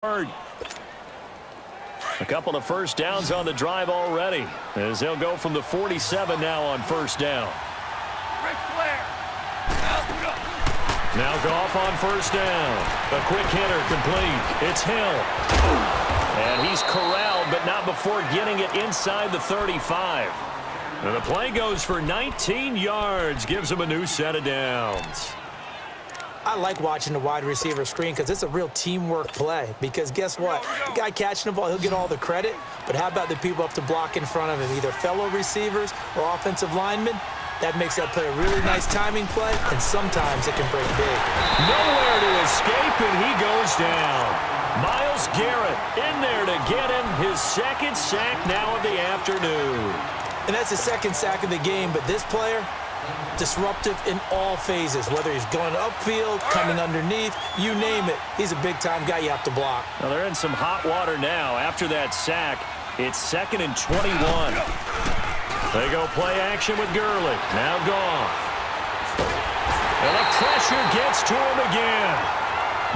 A couple of first downs on the drive already, as they'll go from the 47 now on first down. Now Goff on first down. A quick hitter complete. It's Hill. And he's corralled, but not before getting it inside the 35. And the play goes for 19 yards, gives him a new set of downs. I like watching the wide receiver screen because it's a real teamwork play. Because guess what? The guy catching the ball, he'll get all the credit. But how about the people up to block in front of him, either fellow receivers or offensive linemen? That makes that play a really nice timing play, and sometimes it can break big. Nowhere to escape, and he goes down. Myles Garrett in there to get him his second sack now of the afternoon. And that's the second sack of the game, but this player, disruptive in all phases, whether he's going upfield, coming underneath, you name it. He's a big-time guy you have to block. Well, they're in some hot water now. After that sack, it's 2nd and 21. They go play action with Gurley. Now Goff. And the pressure gets to him again.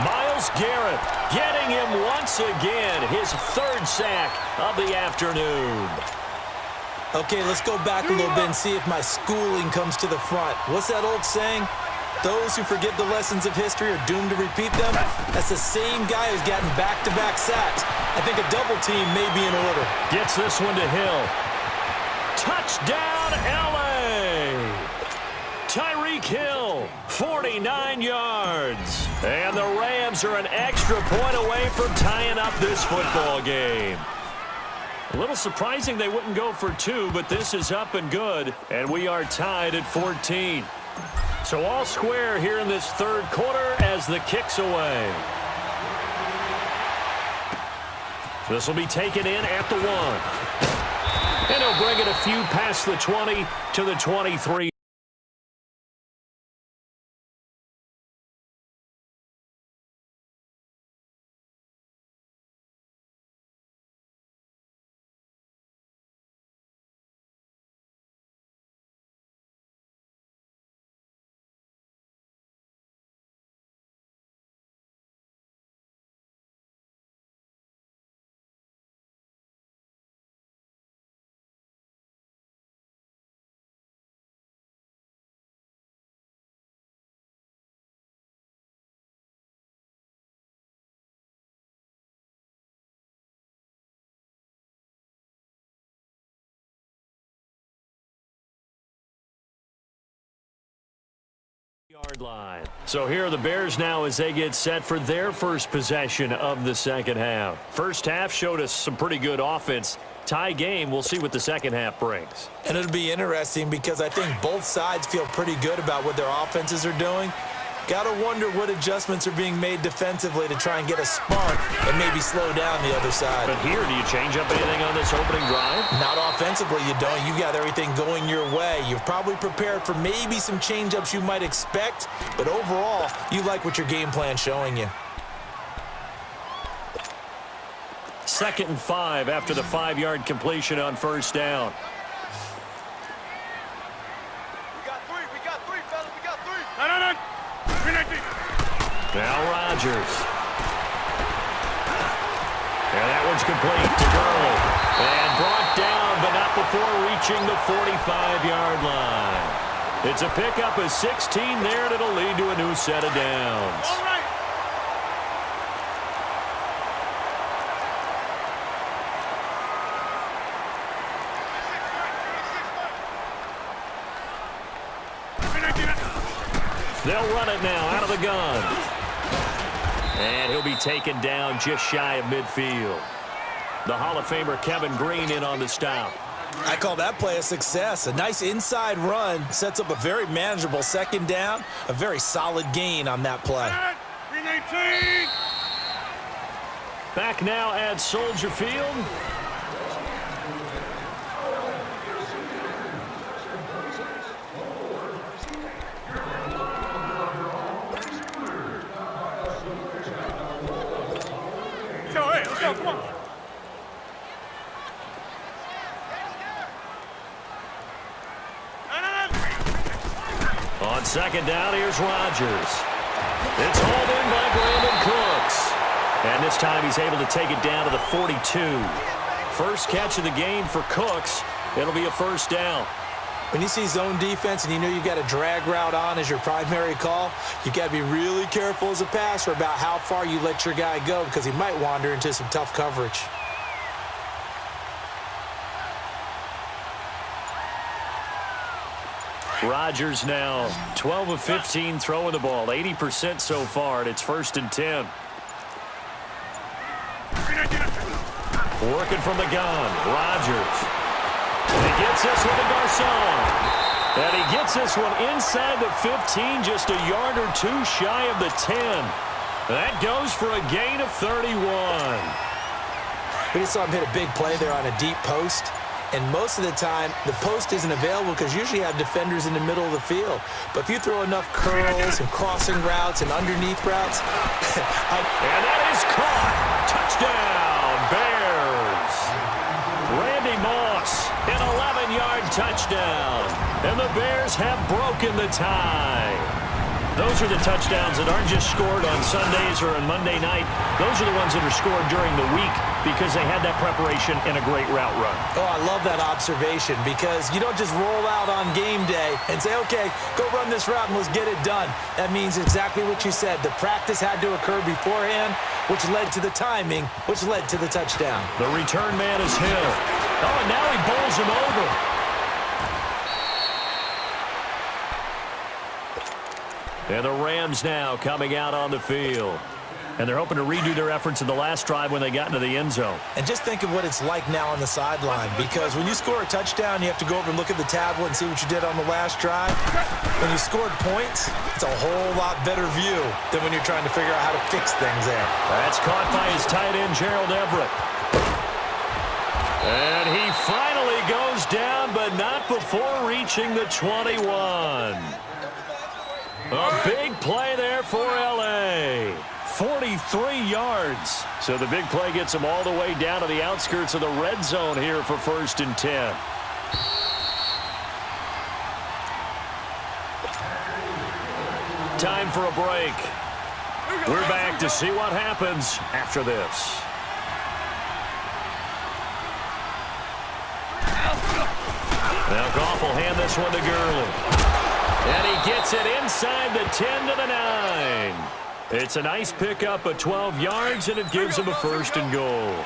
Myles Garrett getting him once again, his third sack of the afternoon. Okay, let's go back a little bit and see if my schooling comes to the front. What's that old saying? Those who forget the lessons of history are doomed to repeat them. That's the same guy who's gotten back-to-back sacks. I think a double team may be in order. Gets this one to Hill. Touchdown, L.A. Tyreek Hill, 49 yards. And the Rams are an extra point away from tying up this football game. A little surprising they wouldn't go for two, but this is up and good, and we are tied at 14. So all square here in this third quarter as the kick's away. This will be taken in at the 1. And he'll bring it a few past the 20 to the 23. Yard line. So here are the Bears now as they get set for their first possession of the second half. First half showed us some pretty good offense. Tie game, we'll see what the second half brings. And it'll be interesting because I think both sides feel pretty good about what their offenses are doing. Got to wonder what adjustments are being made defensively to try and get a spark and maybe slow down the other side. But here, do you change up anything on this opening drive? Not offensively, you don't. You got everything going your way. You've probably prepared for maybe some change-ups you might expect, but overall, you like what your game plan's showing you. 2nd and 5 after the 5-yard completion on first down. We got three, fellas. We got three. No. Now Rodgers. And that one's complete to Gurley. And brought down, but not before reaching the 45-yard line. It's a pickup of 16 there, and it'll lead to a new set of downs. All right. They'll run it now out of the gun. And he'll be taken down just shy of midfield. The Hall of Famer Kevin Green in on the stop. I call that play a success. A nice inside run sets up a very manageable second down. A very solid gain on that play. 319. Back now at Soldier Field. Let's go, come on. On second down, here's Rodgers. It's hauled in by Brandon Cooks. And this time he's able to take it down to the 42. First catch of the game for Cooks. It'll be a first down. When you see zone defense and you know you've got a drag route on as your primary call, you got to be really careful as a passer about how far you let your guy go because he might wander into some tough coverage. Rodgers now 12 of 15 throwing the ball, 80% so far, and it's 1st and 10. Working from the gun, Rodgers. And he gets this one to Garcon. And he gets this one inside the 15, just a yard or two shy of the 10. That goes for a gain of 31. We just saw him hit a big play there on a deep post. And most of the time, the post isn't available because usually you have defenders in the middle of the field. But if you throw enough curls and crossing routes and underneath routes. And that is caught. Touchdown, Bears. Randy Moss, an 11-yard touchdown. And the Bears have broken the tie. Those are the touchdowns that aren't just scored on Sundays or on Monday night. Those are the ones that are scored during the week because they had that preparation and a great route run. Oh, I love that observation because you don't just roll out on game day and say, okay, go run this route and let's get it done. That means exactly what you said. The practice had to occur beforehand, which led to the timing, which led to the touchdown. The return man is Hill. Oh, and now he bowls him over. And the Rams now coming out on the field. And they're hoping to redo their efforts in the last drive when they got into the end zone. And just think of what it's like now on the sideline, because when you score a touchdown, you have to go over and look at the tablet and see what you did on the last drive. When you scored points, it's a whole lot better view than when you're trying to figure out how to fix things there. That's caught by his tight end, Gerald Everett. And he finally goes down, but not before reaching the 21. A big play there for L.A. 43 yards. So the big play gets him all the way down to the outskirts of the red zone here for 1st and 10. Time for a break. We're back to see what happens after this. Now Goff will hand this one to Gurley. And he gets it inside the 10 to the 9. It's a nice pickup of 12 yards, and it gives him a 1st and goal.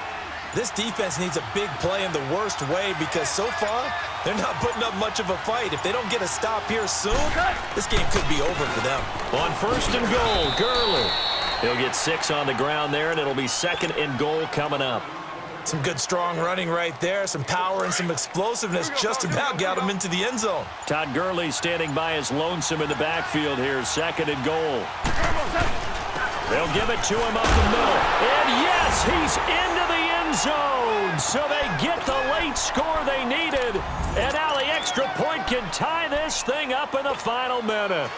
This defense needs a big play in the worst way because so far, they're not putting up much of a fight. If they don't get a stop here soon, this game could be over for them. On 1st and goal, Gurley. He'll get 6 on the ground there, and it'll be 2nd and goal coming up. Some good, strong running right there. Some power and some explosiveness just about got him into the end zone. Todd Gurley standing by his lonesome in the backfield here. 2nd and goal. They'll give it to him up the middle. And yes, he's into the end zone. So they get the late score they needed. And now the extra point can tie this thing up in the final minute.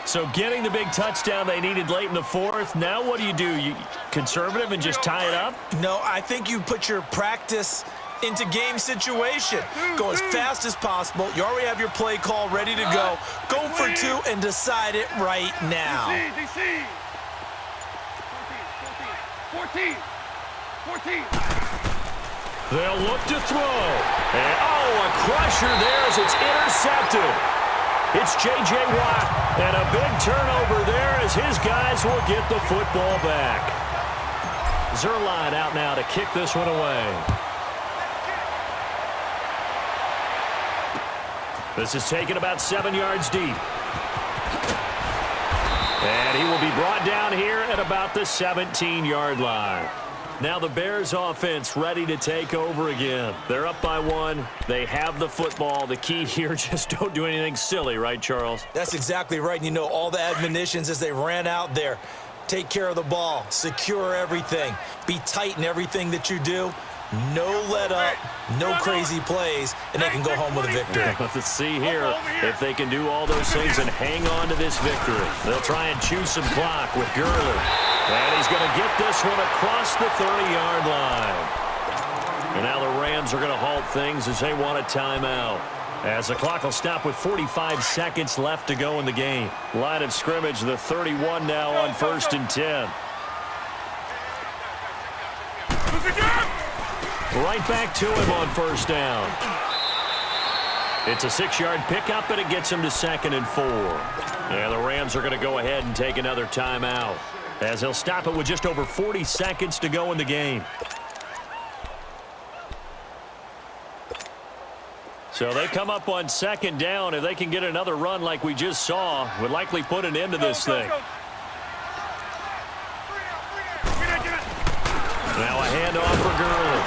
So getting the big touchdown they needed late in the 4th. Now what do? You conservative and just tie it up? No, I think you put your practice into game situation. Go as fast as possible. You already have your play call ready to go. Go for 2 and decide it right now. DC. 14. They'll look to throw. And, a crusher there as it's intercepted. It's J.J. Watt, and a big turnover there as his guys will get the football back. Zerline out now to kick this one away. This is taken about 7 yards deep. And he will be brought down here at about the 17-yard line. Now the Bears offense ready to take over again. They're up by 1. They have the football. The key here, just don't do anything silly, right, Charles? That's exactly right. You know, all the admonitions as they ran out there. Take care of the ball. Secure everything. Be tight in everything that you do. No let up, no crazy plays, and they can go home with a victory. Let's see here if they can do all those things and hang on to this victory. They'll try and chew some clock with Gurley. And he's going to get this one across the 30-yard line. And now the Rams are going to halt things as they want a timeout. As the clock will stop with 45 seconds left to go in the game. Line of scrimmage, the 31 now on 1st and 10. Right back to him on first down. It's a 6-yard pickup, and it gets him to 2nd and 4. And the Rams are going to go ahead and take another timeout, as they'll stop it with just over 40 seconds to go in the game. So they come up on 2nd down. If they can get another run like we just saw, would likely put an end to this thing. Now a handoff for Gurley.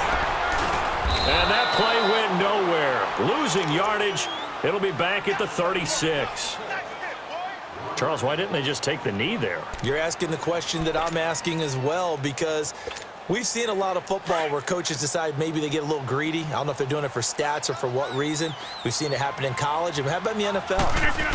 And that play went nowhere. Losing yardage. It'll be back at the 36. Charles, why didn't they just take the knee there? You're asking the question that I'm asking as well, because we've seen a lot of football where coaches decide maybe they get a little greedy. I don't know if they're doing it for stats or for what reason. We've seen it happen in college. And how about in the NFL?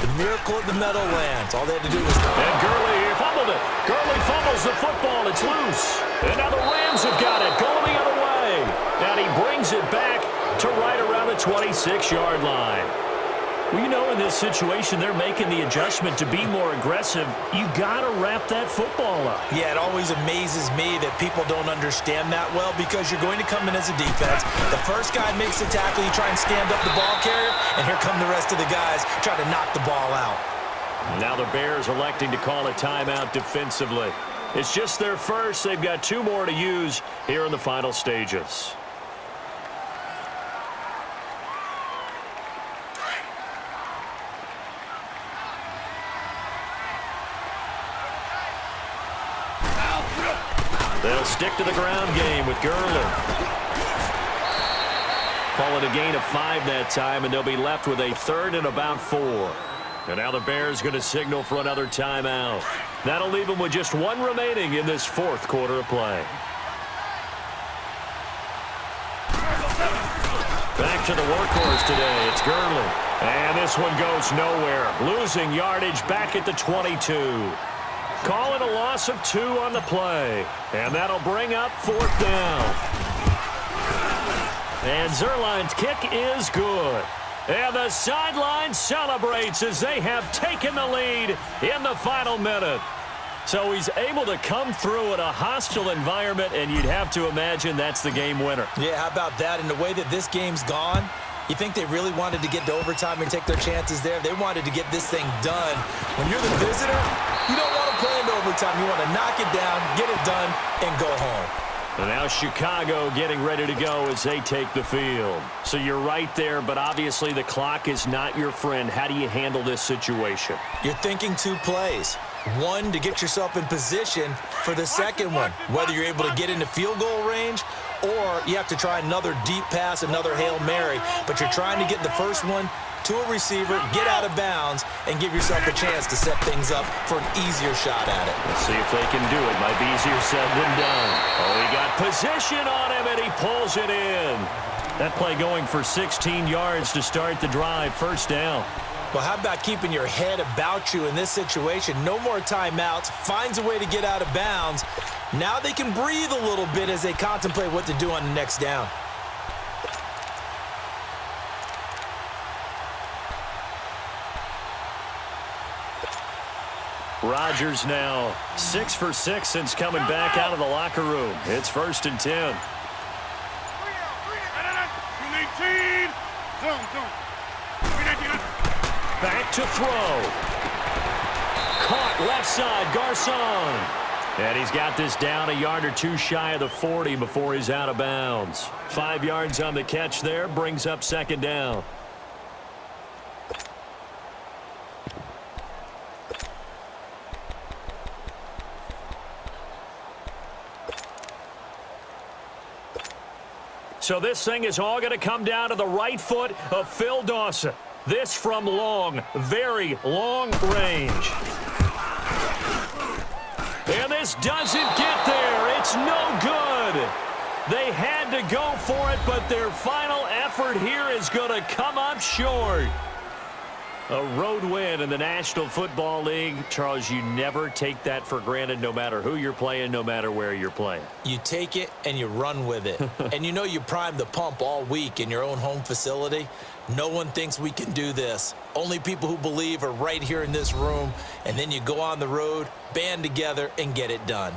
The miracle of the Meadowlands. All they had to do was... And Gurley fumbled it. Gurley fumbles the football. It's loose. And now the Rams have got it. Going the other way. And he brings it back to right around the 26-yard line. Well, you know, in this situation, they're making the adjustment to be more aggressive. You got to wrap that football up. Yeah, it always amazes me that people don't understand that well, because you're going to come in as a defense. The first guy makes the tackle, you try and stand up the ball carrier, and here come the rest of the guys trying to knock the ball out. Now the Bears electing to call a timeout defensively. It's just their first. They've got 2 more to use here in the final stages. They'll stick to the ground game with Gurley. Call it a gain of 5 that time, and they'll be left with a 3rd and about 4. And now the Bears going to signal for another timeout. That'll leave them with just 1 remaining in this 4th quarter of play. Back to the workhorse today. It's Gurley. And this one goes nowhere. Losing yardage back at the 22. Call it a loss of 2 on the play. And that'll bring up 4th down. And Zerline's kick is good. And the sideline celebrates as they have taken the lead in the final minute. So he's able to come through in a hostile environment, and you'd have to imagine that's the game winner. Yeah, how about that? And the way that this game's gone, you think they really wanted to get to overtime and take their chances there? They wanted to get this thing done. When you're the visitor, you don't want to play into overtime. You want to knock it down, get it done, and go home. And now Chicago getting ready to go as they take the field. So you're right there, but obviously the clock is not your friend. How do you handle this situation? You're thinking 2 plays. 1 to get yourself in position for the second one, whether you're able to get into field goal range or you have to try another deep pass, another Hail Mary. But you're trying to get the first one to a receiver, get out of bounds, and give yourself a chance to set things up for an easier shot at it. Let's see if they can do it. Might be easier said than done. Oh, he got position on him, and he pulls it in. That play going for 16 yards to start the drive. First down. Well, how about keeping your head about you in this situation? No more timeouts. Finds a way to get out of bounds. Now they can breathe a little bit as they contemplate what to do on the next down. Rodgers now 6 for 6 since coming back out of the locker room. It's 1st and 10. Back to throw. Caught left side, Garcon. And he's got this down a yard or 2 shy of the 40 before he's out of bounds. 5 yards on the catch there, brings up 2nd down. So this thing is all going to come down to the right foot of Phil Dawson. This from long, very long range. And this doesn't get there. It's no good. They had to go for it, but their final effort here is going to come up short. A road win in the National Football League. Charles, you never take that for granted, no matter who you're playing, no matter where you're playing. You take it and you run with it. And you know you primed the pump all week in your own home facility. No one thinks we can do this. Only people who believe are right here in this room. And then you go on the road, band together, and get it done.